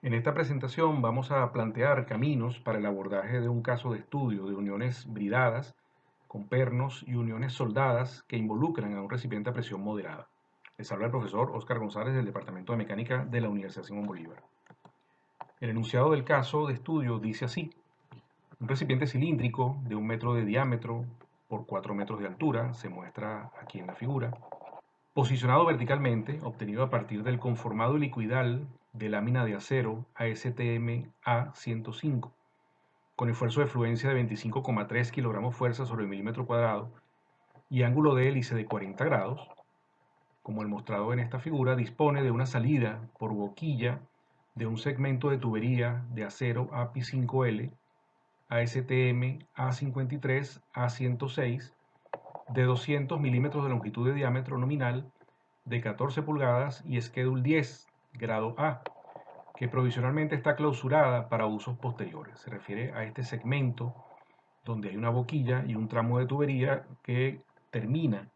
En esta presentación vamos a plantear caminos para el abordaje de un caso de estudio de uniones bridadas con pernos y uniones soldadas que involucran a un recipiente a presión moderada. Les habla el profesor Óscar González del Departamento de Mecánica de la Universidad Simón Bolívar. El enunciado del caso de estudio dice así: un recipiente cilíndrico de 1 metro de diámetro por 4 metros de altura, se muestra aquí en la figura, posicionado verticalmente, obtenido a partir del conformado helicoidal de lámina de acero ASTM A105, con esfuerzo de fluencia de 25,3 kilogramos fuerza sobre el milímetro cuadrado y ángulo de hélice de 40 grados, como el mostrado en esta figura, dispone de una salida por boquilla de un segmento de tubería de acero API5L ASTM A53 A106 de 200 milímetros de longitud de diámetro nominal de 14 pulgadas y Schedule 10, grado A, que provisionalmente está clausurada para usos posteriores. Se refiere a este segmento donde hay una boquilla y un tramo de tubería que termina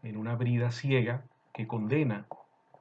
en una brida ciega que condena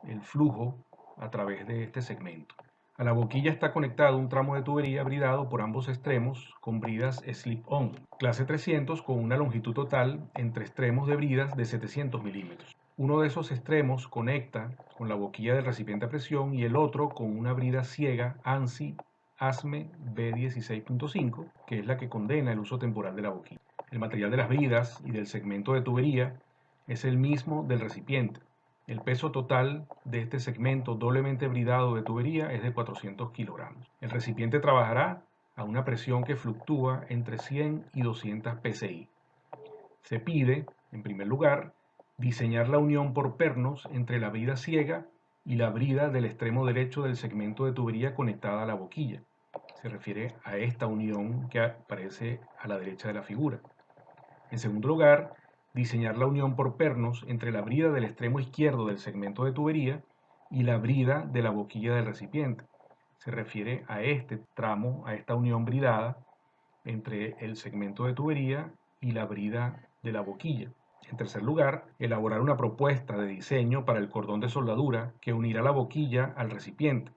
el flujo a través de este segmento. A la boquilla está conectado un tramo de tubería bridado por ambos extremos con bridas slip-on, clase 300, con una longitud total entre extremos de bridas de 700 milímetros. Uno de esos extremos conecta con la boquilla del recipiente a presión y el otro con una brida ciega ANSI ASME B16.5, que es la que condena el uso temporal de la boquilla. El material de las bridas y del segmento de tubería es el mismo del recipiente. El peso total de este segmento doblemente bridado de tubería es de 400 kilogramos. El recipiente trabajará a una presión que fluctúa entre 100 y 200 psi. Se pide, en primer lugar, diseñar la unión por pernos entre la brida ciega y la brida del extremo derecho del segmento de tubería conectada a la boquilla. Se refiere a esta unión que aparece a la derecha de la figura. En segundo lugar, diseñar la unión por pernos entre la brida del extremo izquierdo del segmento de tubería y la brida de la boquilla del recipiente. Se refiere a este tramo, a esta unión bridada entre el segmento de tubería y la brida de la boquilla. En tercer lugar, elaborar una propuesta de diseño para el cordón de soldadura que unirá la boquilla al recipiente.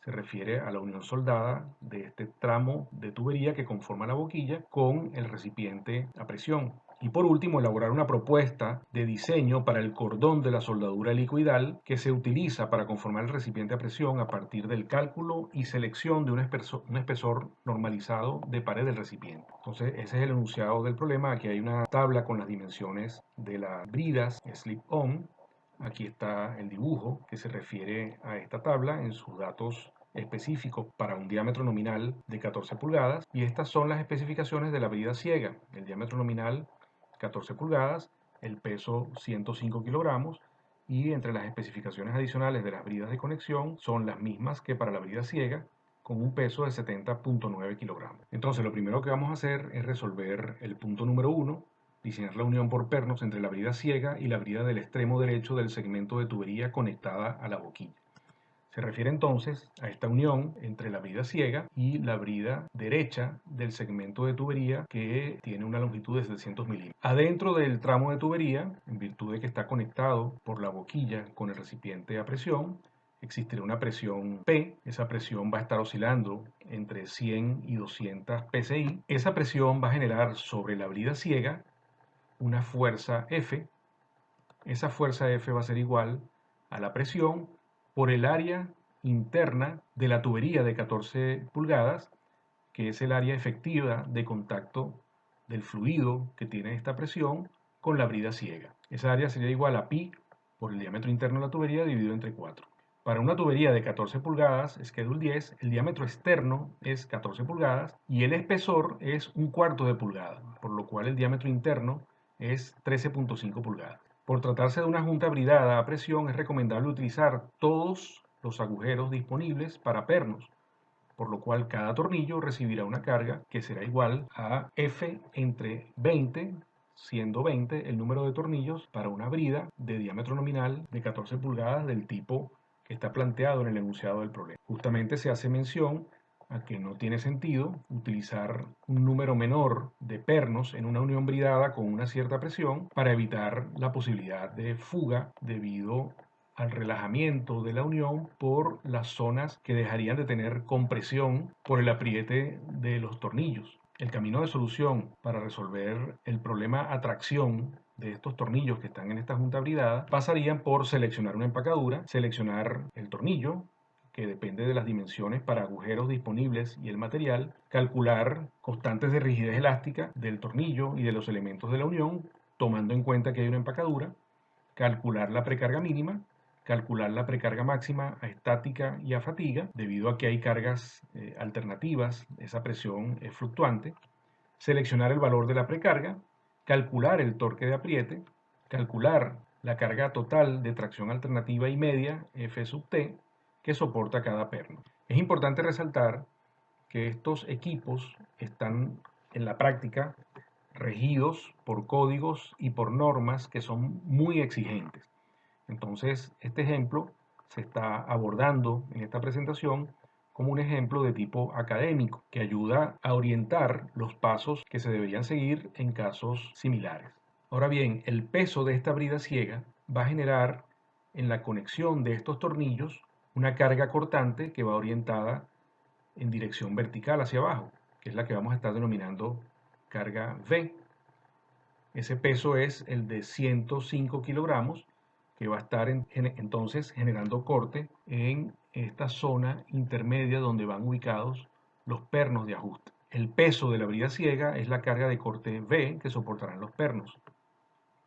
Se refiere a la unión soldada de este tramo de tubería que conforma la boquilla con el recipiente a presión. Y por último, elaborar una propuesta de diseño para el cordón de la soldadura helicoidal que se utiliza para conformar el recipiente a presión a partir del cálculo y selección de un espesor normalizado de pared del recipiente. Entonces, ese es el enunciado del problema. Aquí hay una tabla con las dimensiones de las bridas slip-on. Aquí está el dibujo que se refiere a esta tabla en sus datos específicos para un diámetro nominal de 14 pulgadas, y estas son las especificaciones de la brida ciega. El diámetro nominal 14 pulgadas, el peso 105 kilogramos, y entre las especificaciones adicionales de las bridas de conexión son las mismas que para la brida ciega, con un peso de 70,9 kilogramos. Entonces, lo primero que vamos a hacer es resolver el punto número 1, diseñar la unión por pernos entre la brida ciega y la brida del extremo derecho del segmento de tubería conectada a la boquilla. Se refiere entonces a esta unión entre la brida ciega y la brida derecha del segmento de tubería que tiene una longitud de 700 milímetros. Adentro del tramo de tubería, en virtud de que está conectado por la boquilla con el recipiente a presión, existirá una presión P. Esa presión va a estar oscilando entre 100 y 200 psi. Esa presión va a generar sobre la brida ciega una fuerza F. Esa fuerza F va a ser igual a la presión por el área interna de la tubería de 14 pulgadas, que es el área efectiva de contacto del fluido que tiene esta presión con la brida ciega. Esa área sería igual a pi por el diámetro interno de la tubería dividido entre 4. Para una tubería de 14 pulgadas, Schedule 10, el diámetro externo es 14 pulgadas y el espesor es 1/4 de pulgada, por lo cual el diámetro interno es 13,5 pulgadas. Por tratarse de una junta bridada a presión, es recomendable utilizar todos los agujeros disponibles para pernos, por lo cual cada tornillo recibirá una carga que será igual a F entre 20, siendo 20 el número de tornillos para una brida de diámetro nominal de 14 pulgadas del tipo que está planteado en el enunciado del problema. Justamente se hace mención a que no tiene sentido utilizar un número menor de pernos en una unión bridada con una cierta presión para evitar la posibilidad de fuga debido al relajamiento de la unión por las zonas que dejarían de tener compresión por el apriete de los tornillos. El camino de solución para resolver el problema atracción de estos tornillos que están en esta junta bridada pasarían por seleccionar una empacadura, seleccionar el tornillo, que depende de las dimensiones para agujeros disponibles y el material, calcular constantes de rigidez elástica del tornillo y de los elementos de la unión, tomando en cuenta que hay una empacadura, calcular la precarga mínima, calcular la precarga máxima a estática y a fatiga, debido a que hay cargas alternativas, esa presión es fluctuante, seleccionar el valor de la precarga, calcular el torque de apriete, calcular la carga total de tracción alternativa y media, F sub T, que soporta cada perno. Es importante resaltar que estos equipos están en la práctica regidos por códigos y por normas que son muy exigentes. Entonces, este ejemplo se está abordando en esta presentación como un ejemplo de tipo académico que ayuda a orientar los pasos que se deberían seguir en casos similares. Ahora bien, el peso de esta brida ciega va a generar en la conexión de estos tornillos una carga cortante que va orientada en dirección vertical hacia abajo, que es la que vamos a estar denominando carga V. Ese peso es el de 105 kilogramos, que va a estar entonces generando corte en esta zona intermedia donde van ubicados los pernos de ajuste. El peso de la brida ciega es la carga de corte V que soportarán los pernos.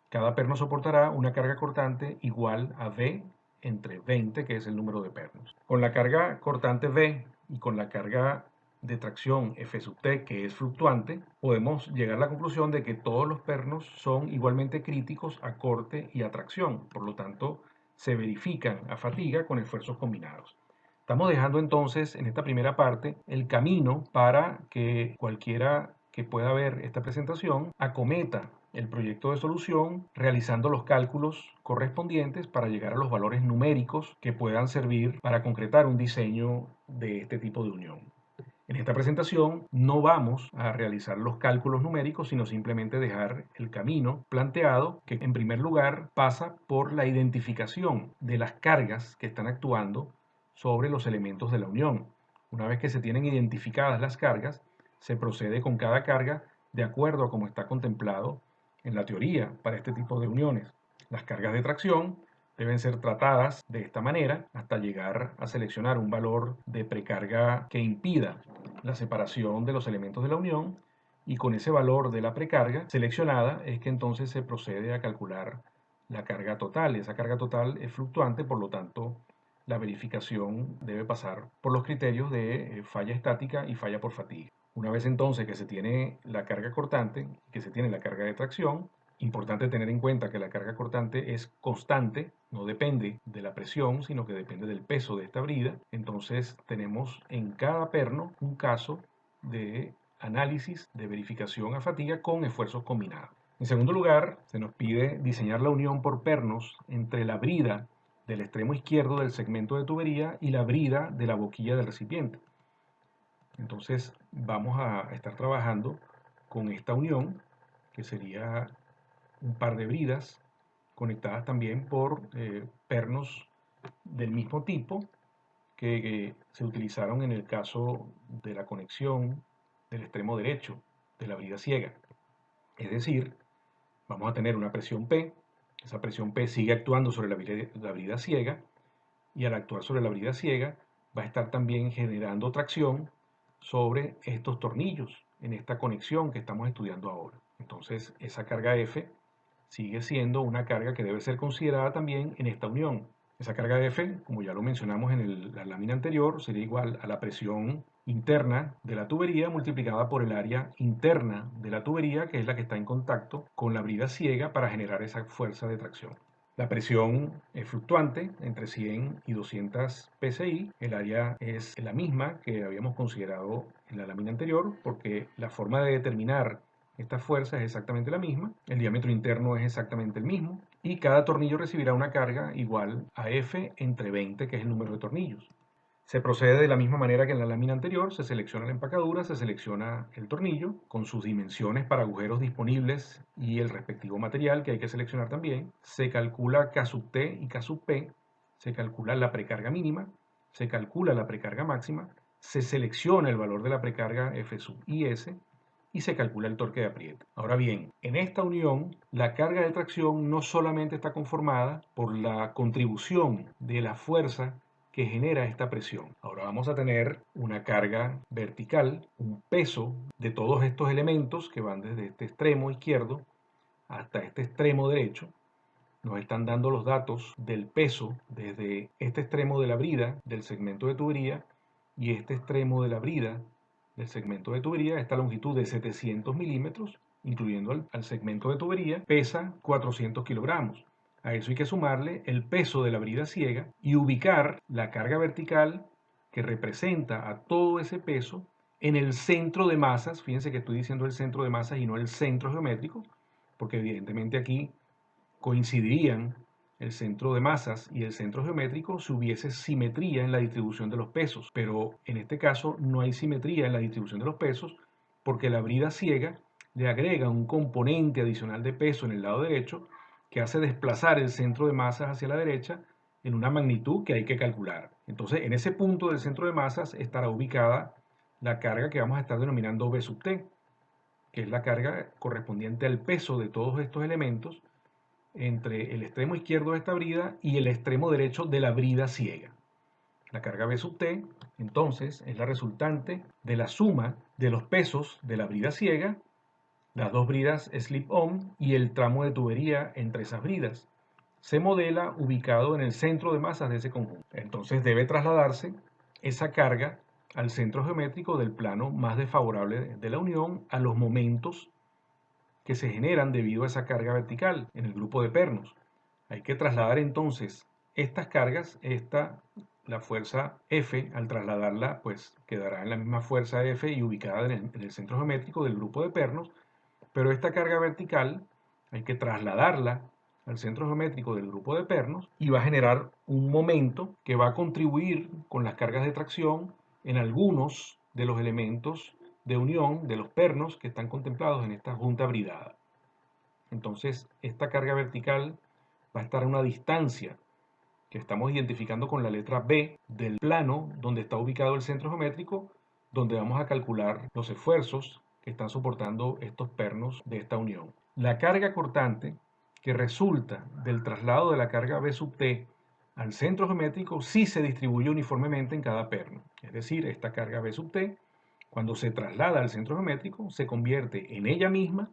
Cada perno soportará una carga cortante igual a V entre 20, que es el número de pernos. Con la carga cortante V y con la carga de tracción F sub T, que es fluctuante, podemos llegar a la conclusión de que todos los pernos son igualmente críticos a corte y a tracción. Por lo tanto, se verifican a fatiga con esfuerzos combinados. Estamos dejando entonces en esta primera parte el camino para que cualquiera que pueda ver esta presentación acometa el proyecto de solución realizando los cálculos correspondientes para llegar a los valores numéricos que puedan servir para concretar un diseño de este tipo de unión. En esta presentación no vamos a realizar los cálculos numéricos, sino simplemente dejar el camino planteado, que en primer lugar pasa por la identificación de las cargas que están actuando sobre los elementos de la unión. Una vez que se tienen identificadas las cargas, se procede con cada carga de acuerdo a como está contemplado en la teoría para este tipo de uniones. Las cargas de tracción deben ser tratadas de esta manera hasta llegar a seleccionar un valor de precarga que impida la separación de los elementos de la unión, y con ese valor de la precarga seleccionada es que entonces se procede a calcular la carga total. Esa carga total es fluctuante, por lo tanto la verificación debe pasar por los criterios de falla estática y falla por fatiga. Una vez entonces que se tiene la carga cortante y que se tiene la carga de tracción, importante tener en cuenta que la carga cortante es constante, no depende de la presión, sino que depende del peso de esta brida. Entonces tenemos en cada perno un caso de análisis de verificación a fatiga con esfuerzos combinados. En segundo lugar, se nos pide diseñar la unión por pernos entre la brida del extremo izquierdo del segmento de tubería y la brida de la boquilla del recipiente. Entonces vamos a estar trabajando con esta unión, que sería un par de bridas conectadas también por pernos del mismo tipo que se utilizaron en el caso de la conexión del extremo derecho de la brida ciega. Es decir, vamos a tener una presión P, esa presión P sigue actuando sobre la brida ciega, y al actuar sobre la brida ciega va a estar también generando tracción sobre estos tornillos en esta conexión que estamos estudiando ahora. Entonces esa carga F sigue siendo una carga que debe ser considerada también en esta unión. Esa carga F, como ya lo mencionamos en la lámina anterior, sería igual a la presión interna de la tubería multiplicada por el área interna de la tubería, que es la que está en contacto con la brida ciega para generar esa fuerza de tracción. La presión es fluctuante entre 100 y 200 psi. El área es la misma que habíamos considerado en la lámina anterior, porque la forma de determinar esta fuerza es exactamente la misma, el diámetro interno es exactamente el mismo, y cada tornillo recibirá una carga igual a F entre 20, que es el número de tornillos. Se procede de la misma manera que en la lámina anterior, se selecciona la empacadura, se selecciona el tornillo con sus dimensiones para agujeros disponibles y el respectivo material que hay que seleccionar también. Se calcula K sub T y K sub P se calcula la precarga mínima, se calcula la precarga máxima, se selecciona el valor de la precarga F sub IS y se calcula el torque de apriete. Ahora bien, en esta unión, la carga de tracción no solamente está conformada por la contribución de la fuerza que genera esta presión. Ahora vamos a tener una carga vertical, un peso de todos estos elementos que van desde este extremo izquierdo hasta este extremo derecho. Nos están dando los datos del peso desde este extremo de la brida del segmento de tubería y este extremo de la brida del segmento de tubería, esta longitud de 700 milímetros, incluyendo al segmento de tubería, pesa 400 kilogramos. A eso hay que sumarle el peso de la brida ciega y ubicar la carga vertical que representa a todo ese peso en el centro de masas. Fíjense que estoy diciendo el centro de masas y no el centro geométrico, porque evidentemente aquí coincidirían el centro de masas y el centro geométrico si hubiese simetría en la distribución de los pesos, pero en este caso no hay simetría en la distribución de los pesos porque la brida ciega le agrega un componente adicional de peso en el lado derecho que hace desplazar el centro de masas hacia la derecha en una magnitud que hay que calcular. Entonces, en ese punto del centro de masas estará ubicada la carga que vamos a estar denominando B sub T, que es la carga correspondiente al peso de todos estos elementos entre el extremo izquierdo de esta brida y el extremo derecho de la brida ciega. La carga B sub T, entonces, es la resultante de la suma de los pesos de la brida ciega, las dos bridas slip-on y el tramo de tubería entre esas bridas. Se modela ubicado en el centro de masas de ese conjunto. Entonces debe trasladarse esa carga al centro geométrico del plano más desfavorable de la unión a los momentos que se generan debido a esa carga vertical en el grupo de pernos. Hay que trasladar entonces estas cargas, la fuerza F, al trasladarla, pues quedará en la misma fuerza F y ubicada en el centro geométrico del grupo de pernos, pero esta carga vertical hay que trasladarla al centro geométrico del grupo de pernos y va a generar un momento que va a contribuir con las cargas de tracción en algunos de los elementos de unión de los pernos que están contemplados en esta junta bridada. Entonces, esta carga vertical va a estar a una distancia que estamos identificando con la letra B del plano donde está ubicado el centro geométrico, donde vamos a calcular los esfuerzos que están soportando estos pernos de esta unión. La carga cortante que resulta del traslado de la carga B sub T al centro geométrico sí se distribuye uniformemente en cada perno. Es decir, esta carga B sub T, cuando se traslada al centro geométrico, se convierte en ella misma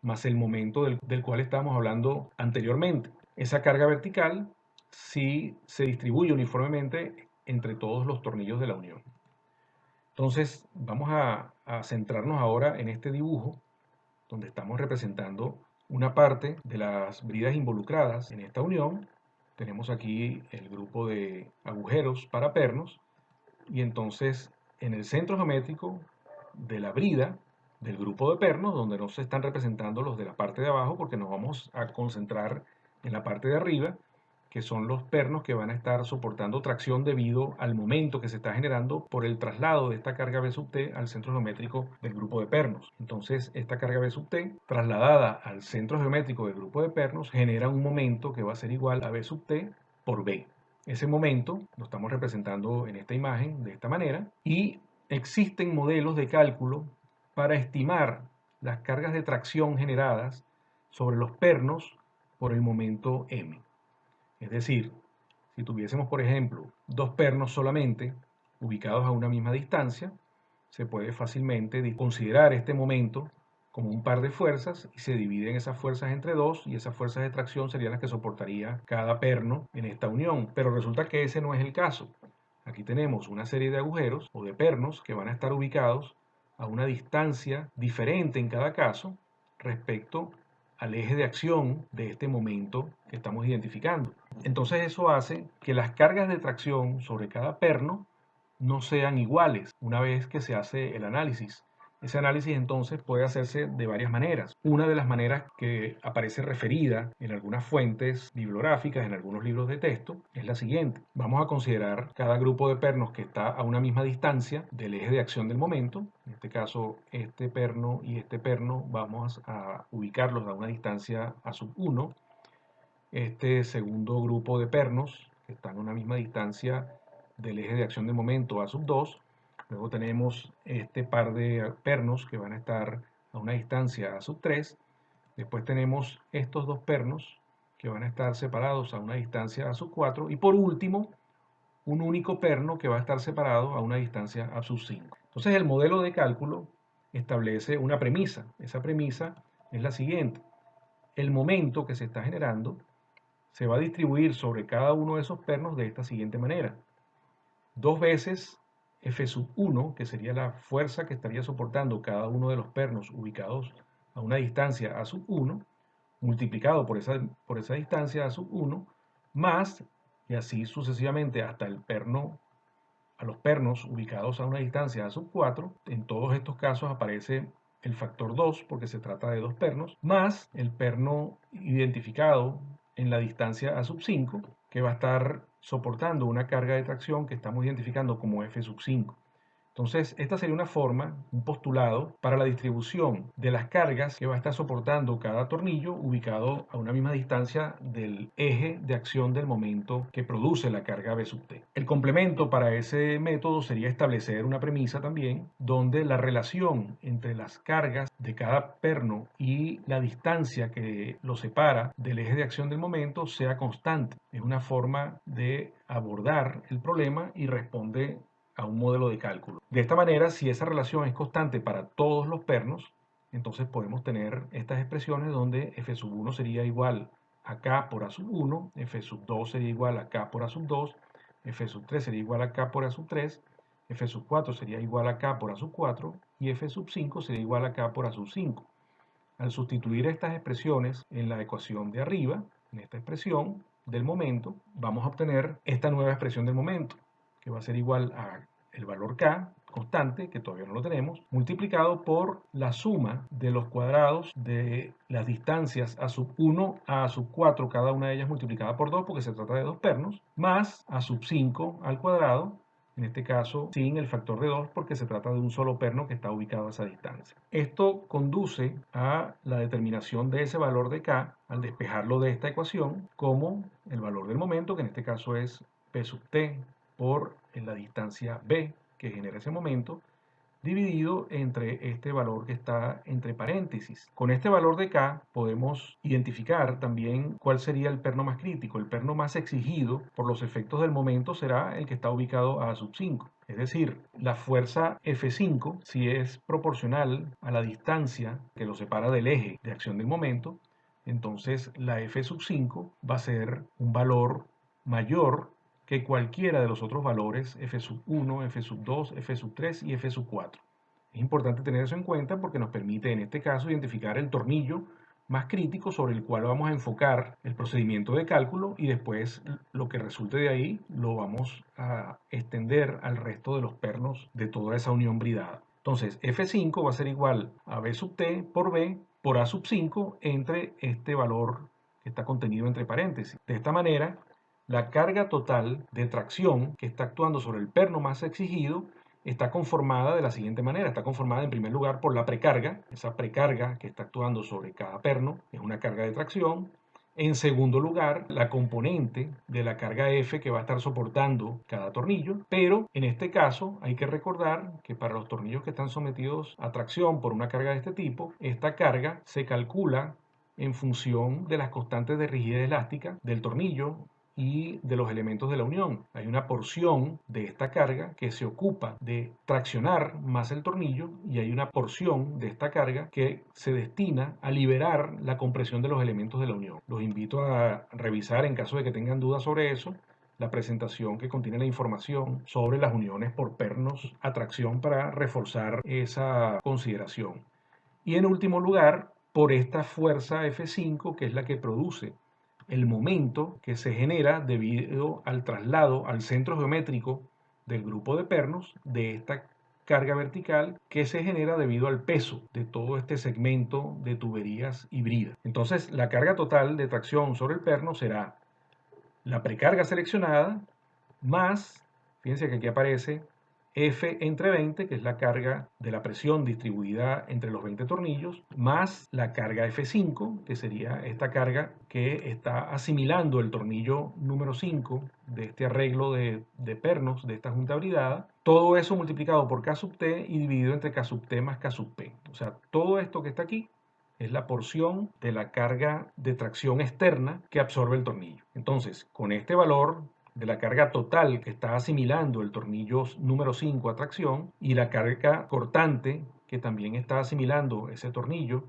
más el momento del cual estábamos hablando anteriormente. Esa carga vertical sí se distribuye uniformemente entre todos los tornillos de la unión. Entonces vamos a centrarnos ahora en este dibujo donde estamos representando una parte de las bridas involucradas en esta unión. Tenemos aquí el grupo de agujeros para pernos y entonces en el centro geométrico de la brida del grupo de pernos, donde no se están representando los de la parte de abajo porque nos vamos a concentrar en la parte de arriba, que son los pernos que van a estar soportando tracción debido al momento que se está generando por el traslado de esta carga B sub T al centro geométrico del grupo de pernos. Entonces, esta carga B sub T, trasladada al centro geométrico del grupo de pernos, genera un momento que va a ser igual a B sub T por B. Ese momento lo estamos representando en esta imagen de esta manera y existen modelos de cálculo para estimar las cargas de tracción generadas sobre los pernos por el momento M. Es decir, si tuviésemos, por ejemplo, dos pernos solamente ubicados a una misma distancia, se puede fácilmente considerar este momento como un par de fuerzas y se dividen esas fuerzas entre dos y esas fuerzas de tracción serían las que soportaría cada perno en esta unión. Pero resulta que ese no es el caso. Aquí tenemos una serie de agujeros o de pernos que van a estar ubicados a una distancia diferente en cada caso respecto al eje de acción de este momento que estamos identificando. Entonces eso hace que las cargas de tracción sobre cada perno no sean iguales una vez que se hace el análisis. Ese análisis entonces puede hacerse de varias maneras. Una de las maneras que aparece referida en algunas fuentes bibliográficas, en algunos libros de texto, es la siguiente. Vamos a considerar cada grupo de pernos que está a una misma distancia del eje de acción del momento. En este caso, este perno y este perno vamos a ubicarlos a una distancia a sub 1. Este segundo grupo de pernos que están a una misma distancia del eje de acción del momento A sub 2. Luego tenemos este par de pernos que van a estar a una distancia A sub 3. Después tenemos estos dos pernos que van a estar separados a una distancia A sub 4. Y por último, un único perno que va a estar separado a una distancia A sub 5. Entonces el modelo de cálculo establece una premisa. Esa premisa es la siguiente. El momento que se está generando se va a distribuir sobre cada uno de esos pernos de esta siguiente manera. Dos veces F sub 1, que sería la fuerza que estaría soportando cada uno de los pernos ubicados a una distancia A sub 1, multiplicado por esa distancia A sub 1, más, y así sucesivamente hasta a los pernos ubicados a una distancia A sub 4. En todos estos casos aparece el factor 2 porque se trata de dos pernos, más el perno identificado en la distancia A sub 5, que va a estar soportando una carga de tracción que estamos identificando como F sub 5. Entonces, esta sería una forma, un postulado para la distribución de las cargas que va a estar soportando cada tornillo ubicado a una misma distancia del eje de acción del momento que produce la carga B sub T. El complemento para ese método sería establecer una premisa también donde la relación entre las cargas de cada perno y la distancia que lo separa del eje de acción del momento sea constante. Es una forma de abordar el problema y responde a un modelo de cálculo. De esta manera, si esa relación es constante para todos los pernos, entonces podemos tener estas expresiones donde F sub 1 sería igual a K por A sub 1, F sub 2 sería igual a K por A sub 2, F sub 3 sería igual a K por A sub 3, F sub 4 sería igual a K por A sub 4 y F sub 5 sería igual a K por A sub 5. Al sustituir estas expresiones en la ecuación de arriba, en esta expresión del momento, vamos a obtener esta nueva expresión del momento, que va a ser igual a el valor K, constante, que todavía no lo tenemos, multiplicado por la suma de los cuadrados de las distancias A sub 1 a sub 4, cada una de ellas multiplicada por 2, porque se trata de dos pernos, más A sub 5 al cuadrado, en este caso sin el factor de 2 porque se trata de un solo perno que está ubicado a esa distancia. Esto conduce a la determinación de ese valor de K al despejarlo de esta ecuación como el valor del momento, que en este caso es P sub T por la distancia B que genera ese momento, dividido entre este valor que está entre paréntesis. Con este valor de K podemos identificar también cuál sería el perno más crítico. El perno más exigido por los efectos del momento será el que está ubicado a sub 5. Es decir, la fuerza F5, si es proporcional a la distancia que lo separa del eje de acción del momento, entonces la F sub 5 va a ser un valor mayor que cualquiera de los otros valores F sub 1, F sub 2, F sub 3 y F sub 4. Es importante tener eso en cuenta porque nos permite en este caso identificar el tornillo más crítico sobre el cual vamos a enfocar el procedimiento de cálculo y después lo que resulte de ahí lo vamos a extender al resto de los pernos de toda esa unión bridada. Entonces F5 va a ser igual a B sub T por B por A sub 5 entre este valor que está contenido entre paréntesis. De esta manera, la carga total de tracción que está actuando sobre el perno más exigido está conformada de la siguiente manera. Está conformada en primer lugar por la precarga. Esa precarga que está actuando sobre cada perno es una carga de tracción. En segundo lugar, la componente de la carga F que va a estar soportando cada tornillo. Pero en este caso hay que recordar que para los tornillos que están sometidos a tracción por una carga de este tipo, esta carga se calcula en función de las constantes de rigidez elástica del tornillo y de los elementos de la unión. Hay una porción de esta carga que se ocupa de traccionar más el tornillo y hay una porción de esta carga que se destina a liberar la compresión de los elementos de la unión. Los invito a revisar, en caso de que tengan dudas sobre eso, la presentación que contiene la información sobre las uniones por pernos a tracción para reforzar esa consideración. Y en último lugar, por esta fuerza F5, que es la que produce el momento que se genera debido al traslado al centro geométrico del grupo de pernos de esta carga vertical que se genera debido al peso de todo este segmento de tuberías híbridas. Entonces, la carga total de tracción sobre el perno será la precarga seleccionada más, fíjense que aquí aparece F entre 20, que es la carga de la presión distribuida entre los 20 tornillos, más la carga F5, que sería esta carga que está asimilando el tornillo número 5 de este arreglo de pernos de esta junta bridada. Todo eso multiplicado por K sub T y dividido entre K sub T más K sub P. O sea, todo esto que está aquí es la porción de la carga de tracción externa que absorbe el tornillo. Entonces, con este valor de la carga total que está asimilando el tornillo número 5 a tracción y la carga cortante que también está asimilando ese tornillo,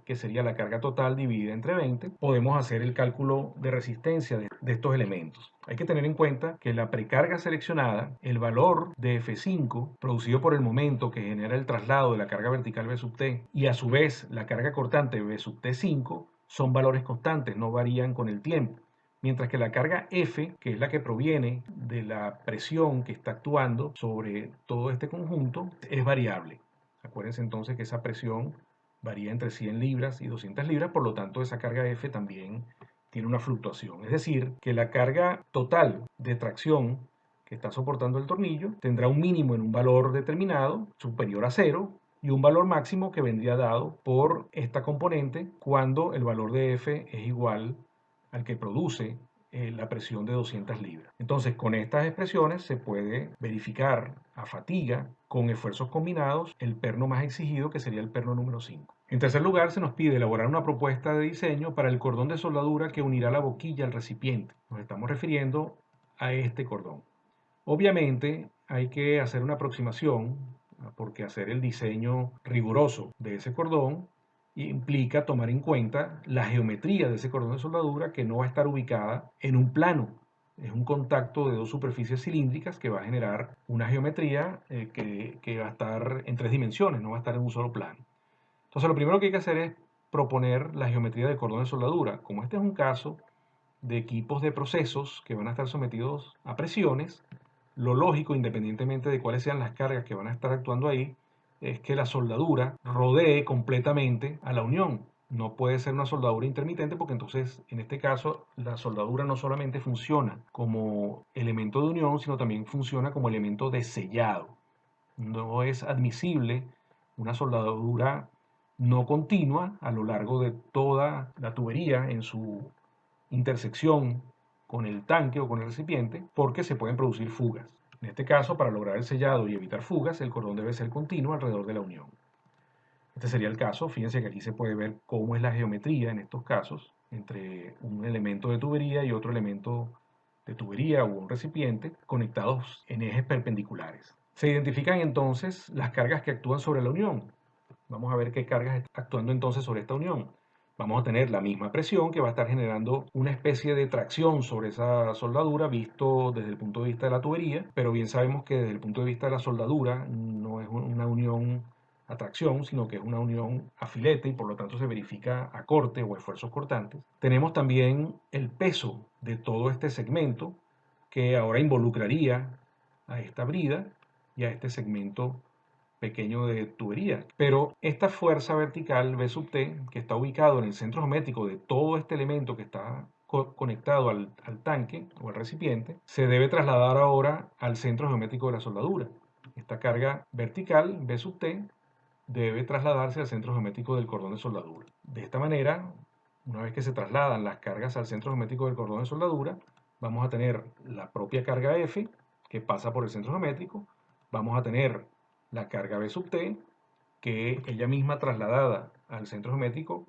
que sería la carga total dividida entre 20, podemos hacer el cálculo de resistencia de estos elementos. Hay que tener en cuenta que la precarga seleccionada, el valor de F5 producido por el momento que genera el traslado de la carga vertical V sub T y a su vez la carga cortante V sub T5 son valores constantes, no varían con el tiempo. Mientras que la carga F, que es la que proviene de la presión que está actuando sobre todo este conjunto, es variable. Acuérdense entonces que esa presión varía entre 100 libras y 200 libras, por lo tanto esa carga F también tiene una fluctuación. Es decir, que la carga total de tracción que está soportando el tornillo tendrá un mínimo en un valor determinado, superior a 0, y un valor máximo que vendría dado por esta componente cuando el valor de F es igual al que produce la presión de 200 libras. Entonces, con estas expresiones se puede verificar a fatiga con esfuerzos combinados el perno más exigido, que sería el perno número 5. En tercer lugar, se nos pide elaborar una propuesta de diseño para el cordón de soldadura que unirá la boquilla al recipiente. Nos estamos refiriendo a este cordón. Obviamente hay que hacer una aproximación, porque hacer el diseño riguroso de ese cordón implica tomar en cuenta la geometría de ese cordón de soldadura, que no va a estar ubicada en un plano. Es un contacto de dos superficies cilíndricas que va a generar una geometría que va a estar en tres dimensiones, no va a estar en un solo plano. Entonces lo primero que hay que hacer es proponer la geometría del cordón de soldadura. Como este es un caso de equipos de procesos que van a estar sometidos a presiones, lo lógico, independientemente de cuáles sean las cargas que van a estar actuando ahí, es que la soldadura rodee completamente a la unión. No puede ser una soldadura intermitente, porque entonces, en este caso, la soldadura no solamente funciona como elemento de unión, sino también funciona como elemento de sellado. No es admisible una soldadura no continua a lo largo de toda la tubería en su intersección con el tanque o con el recipiente, porque se pueden producir fugas. En este caso, para lograr el sellado y evitar fugas, el cordón debe ser continuo alrededor de la unión. Este sería el caso. Fíjense que aquí se puede ver cómo es la geometría en estos casos entre un elemento de tubería y otro elemento de tubería o un recipiente conectados en ejes perpendiculares. Se identifican entonces las cargas que actúan sobre la unión. Vamos a ver qué cargas están actuando entonces sobre esta unión. Vamos a tener la misma presión que va a estar generando una especie de tracción sobre esa soldadura visto desde el punto de vista de la tubería, pero bien sabemos que desde el punto de vista de la soldadura no es una unión a tracción, sino que es una unión a filete y por lo tanto se verifica a corte o esfuerzos cortantes. Tenemos también el peso de todo este segmento que ahora involucraría a esta brida y a este segmento pequeño de tubería. Pero esta fuerza vertical V sub T, que está ubicado en el centro geométrico de todo este elemento que está conectado al tanque o al recipiente, se debe trasladar ahora al centro geométrico de la soldadura. Esta carga vertical V sub T debe trasladarse al centro geométrico del cordón de soldadura. De esta manera, una vez que se trasladan las cargas al centro geométrico del cordón de soldadura, vamos a tener la propia carga F, que pasa por el centro geométrico, vamos a tener la carga V sub T, que ella misma trasladada al centro geométrico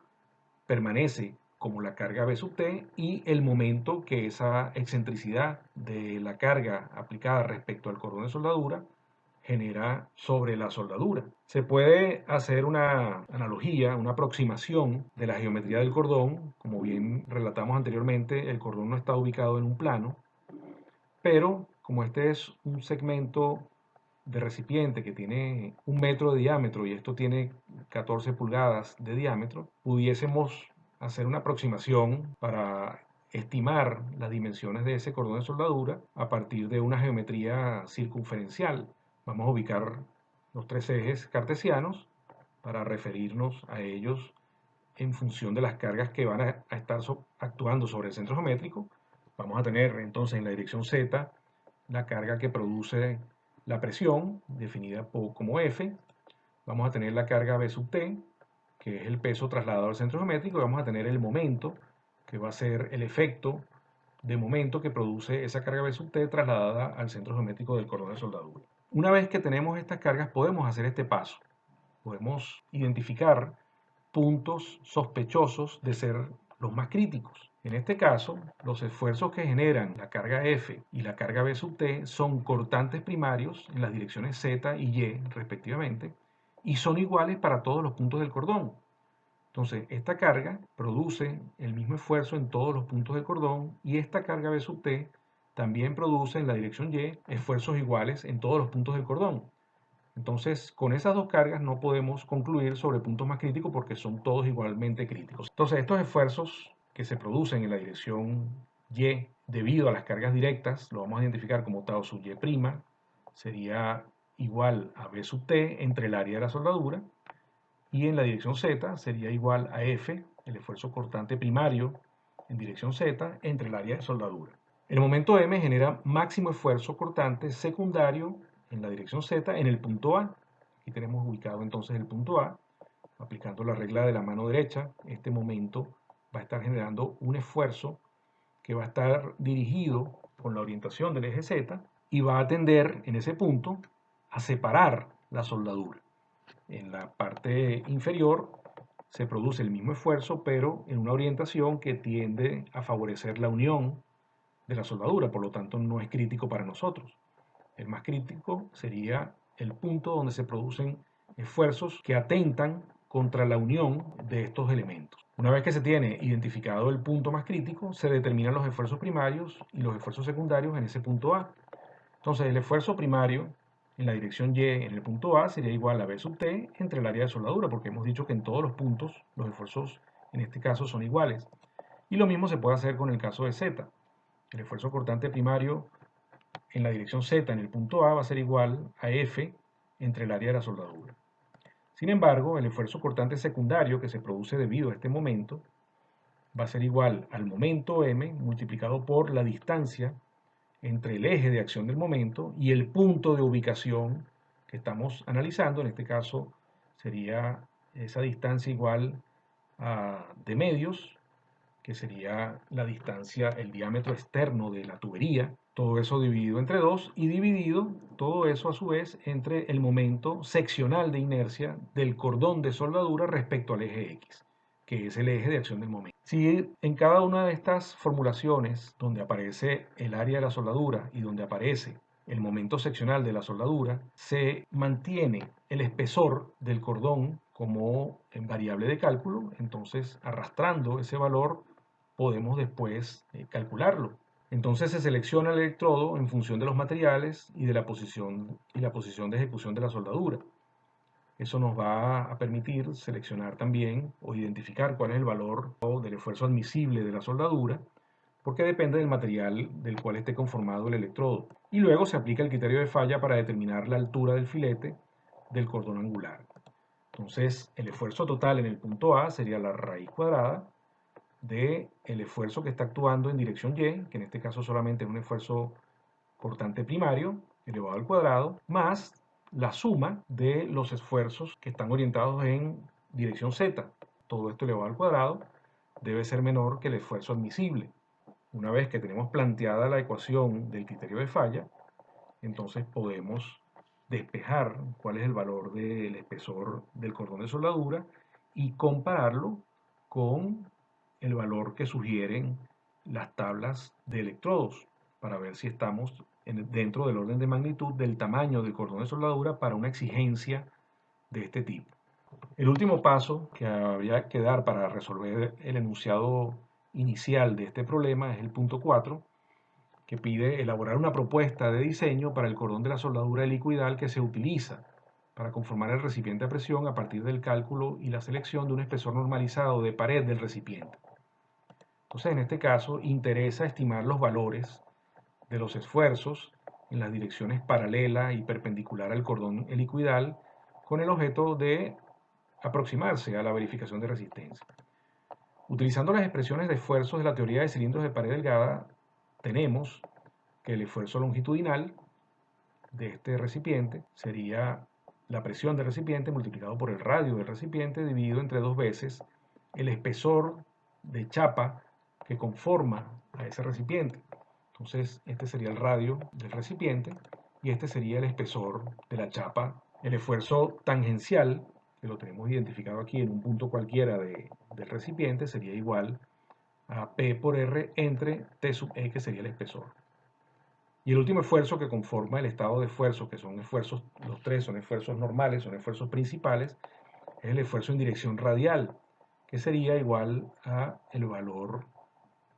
permanece como la carga V sub T, y el momento que esa excentricidad de la carga aplicada respecto al cordón de soldadura genera sobre la soldadura. Se puede hacer una analogía, una aproximación de la geometría del cordón. Como bien relatamos anteriormente, el cordón no está ubicado en un plano, pero como este es un segmento de recipiente que tiene 1 metro de diámetro y esto tiene 14 pulgadas de diámetro, pudiésemos hacer una aproximación para estimar las dimensiones de ese cordón de soldadura a partir de una geometría circunferencial. Vamos a ubicar los tres ejes cartesianos para referirnos a ellos en función de las cargas que van a estar actuando sobre el centro geométrico. Vamos a tener entonces en la dirección Z la carga que produce la presión, definida como F, vamos a tener la carga B sub T, que es el peso trasladado al centro geométrico, y vamos a tener el momento, que va a ser el efecto de momento que produce esa carga B sub T trasladada al centro geométrico del cordón de soldadura. Una vez que tenemos estas cargas, podemos hacer este paso. Podemos identificar puntos sospechosos de ser los más críticos. En este caso, los esfuerzos que generan la carga F y la carga B sub T son cortantes primarios en las direcciones Z y Y respectivamente, y son iguales para todos los puntos del cordón. Entonces, esta carga produce el mismo esfuerzo en todos los puntos del cordón, y esta carga B sub T también produce en la dirección Y esfuerzos iguales en todos los puntos del cordón. Entonces, con esas dos cargas no podemos concluir sobre puntos más críticos porque son todos igualmente críticos. Entonces, estos esfuerzos que se producen en la dirección Y debido a las cargas directas, lo vamos a identificar como tau sub Y', sería igual a B sub T entre el área de la soldadura, y en la dirección Z sería igual a F, el esfuerzo cortante primario en dirección Z, entre el área de soldadura. El momento M genera máximo esfuerzo cortante secundario en la dirección Z en el punto A. Aquí tenemos ubicado entonces el punto A. Aplicando la regla de la mano derecha, este momento va a estar generando un esfuerzo que va a estar dirigido con la orientación del eje Z y va a tender en ese punto a separar la soldadura. En la parte inferior se produce el mismo esfuerzo, pero en una orientación que tiende a favorecer la unión de la soldadura, por lo tanto no es crítico para nosotros. El más crítico sería el punto donde se producen esfuerzos que atentan contra la unión de estos elementos. Una vez que se tiene identificado el punto más crítico, se determinan los esfuerzos primarios y los esfuerzos secundarios en ese punto A. Entonces, el esfuerzo primario en la dirección Y en el punto A sería igual a B sub T entre el área de soldadura, porque hemos dicho que en todos los puntos los esfuerzos en este caso son iguales. Y lo mismo se puede hacer con el caso de Z. El esfuerzo cortante primario en la dirección Z en el punto A va a ser igual a F entre el área de la soldadura. Sin embargo, el esfuerzo cortante secundario que se produce debido a este momento va a ser igual al momento M multiplicado por la distancia entre el eje de acción del momento y el punto de ubicación que estamos analizando. En este caso sería esa distancia igual a d medios, que sería la distancia, el diámetro externo de la tubería, todo eso dividido entre 2 y dividido todo eso a su vez entre el momento seccional de inercia del cordón de soldadura respecto al eje X, que es el eje de acción del momento. Si en cada una de estas formulaciones, donde aparece el área de la soldadura y donde aparece el momento seccional de la soldadura, se mantiene el espesor del cordón como en variable de cálculo, entonces arrastrando ese valor podemos después calcularlo. Entonces se selecciona el electrodo en función de los materiales y de la posición de ejecución de la soldadura. Eso nos va a permitir seleccionar también o identificar cuál es el valor del esfuerzo admisible de la soldadura, porque depende del material del cual esté conformado el electrodo. Y luego se aplica el criterio de falla para determinar la altura del filete del cordón angular. Entonces, el esfuerzo total en el punto A sería la raíz cuadrada del esfuerzo que está actuando en dirección Y, que en este caso solamente es un esfuerzo cortante primario elevado al cuadrado, más la suma de los esfuerzos que están orientados en dirección Z. Todo esto elevado al cuadrado debe ser menor que el esfuerzo admisible. Una vez que tenemos planteada la ecuación del criterio de falla, entonces podemos despejar cuál es el valor del espesor del cordón de soldadura y compararlo con el valor que sugieren las tablas de electrodos para ver si estamos dentro del orden de magnitud del tamaño del cordón de soldadura para una exigencia de este tipo. El último paso que habría que dar para resolver el enunciado inicial de este problema es el punto 4, que pide elaborar una propuesta de diseño para el cordón de la soldadura helicoidal que se utiliza para conformar el recipiente a presión a partir del cálculo y la selección de un espesor normalizado de pared del recipiente. Entonces, en este caso, interesa estimar los valores de los esfuerzos en las direcciones paralela y perpendicular al cordón helicoidal con el objeto de aproximarse a la verificación de resistencia. Utilizando las expresiones de esfuerzos de la teoría de cilindros de pared delgada, tenemos que el esfuerzo longitudinal de este recipiente sería la presión del recipiente multiplicado por el radio del recipiente dividido entre 2 veces el espesor de chapa que conforma a ese recipiente. Entonces, este sería el radio del recipiente y este sería el espesor de la chapa. El esfuerzo tangencial, que lo tenemos identificado aquí en un punto cualquiera del recipiente, sería igual a P por R entre T sub E, que sería el espesor. Y el último esfuerzo que conforma el estado de esfuerzo, que son esfuerzos, los tres son esfuerzos normales, son esfuerzos principales, es el esfuerzo en dirección radial, que sería igual a el valor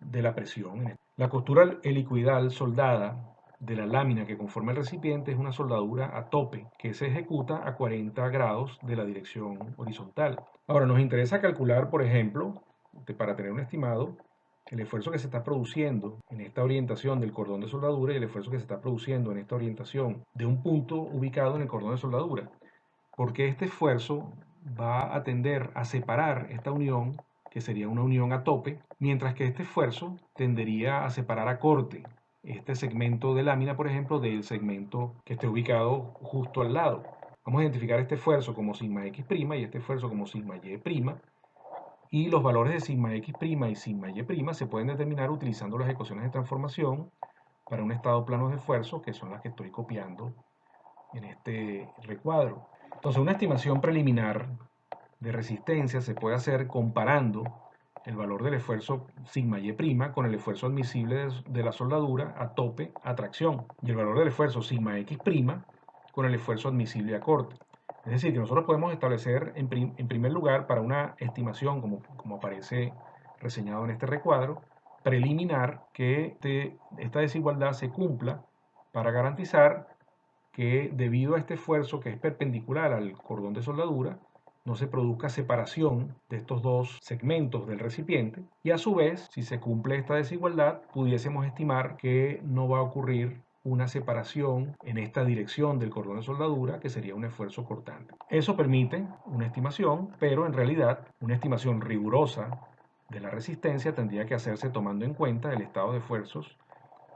de la presión. La costura helicoidal soldada de la lámina que conforma el recipiente es una soldadura a tope que se ejecuta a 40 grados de la dirección horizontal. Ahora nos interesa calcular, por ejemplo, para tener un estimado, el esfuerzo que se está produciendo en esta orientación del cordón de soldadura y el esfuerzo que se está produciendo en esta orientación de un punto ubicado en el cordón de soldadura. Porque este esfuerzo va a tender a separar esta unión, que sería una unión a tope, mientras que este esfuerzo tendería a separar a corte este segmento de lámina, por ejemplo, del segmento que esté ubicado justo al lado. Vamos a identificar este esfuerzo como sigma x' y este esfuerzo como sigma y', y los valores de sigma x' y sigma y' se pueden determinar utilizando las ecuaciones de transformación para un estado plano de esfuerzo, que son las que estoy copiando en este recuadro. Entonces, una estimación preliminar de resistencia se puede hacer comparando el valor del esfuerzo sigma y' con el esfuerzo admisible de la soldadura a tope a tracción y el valor del esfuerzo sigma x' con el esfuerzo admisible a corte. Es decir, que nosotros podemos establecer en primer lugar para una estimación, como aparece reseñado en este recuadro, preliminar que esta desigualdad se cumpla para garantizar que debido a este esfuerzo que es perpendicular al cordón de soldadura, no se produzca separación de estos dos segmentos del recipiente y a su vez, si se cumple esta desigualdad, pudiésemos estimar que no va a ocurrir una separación en esta dirección del cordón de soldadura, que sería un esfuerzo cortante. Eso permite una estimación, pero en realidad una estimación rigurosa de la resistencia tendría que hacerse tomando en cuenta el estado de esfuerzos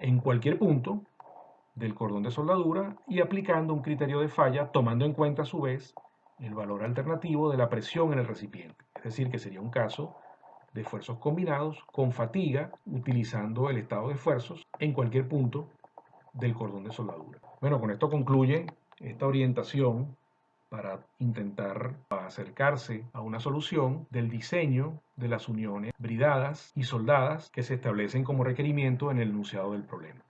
en cualquier punto del cordón de soldadura y aplicando un criterio de falla, tomando en cuenta a su vez el valor alternativo de la presión en el recipiente. Es decir, que sería un caso de esfuerzos combinados con fatiga, utilizando el estado de esfuerzos en cualquier punto del cordón de soldadura. Bueno, con esto concluye esta orientación para intentar acercarse a una solución del diseño de las uniones bridadas y soldadas que se establecen como requerimiento en el enunciado del problema.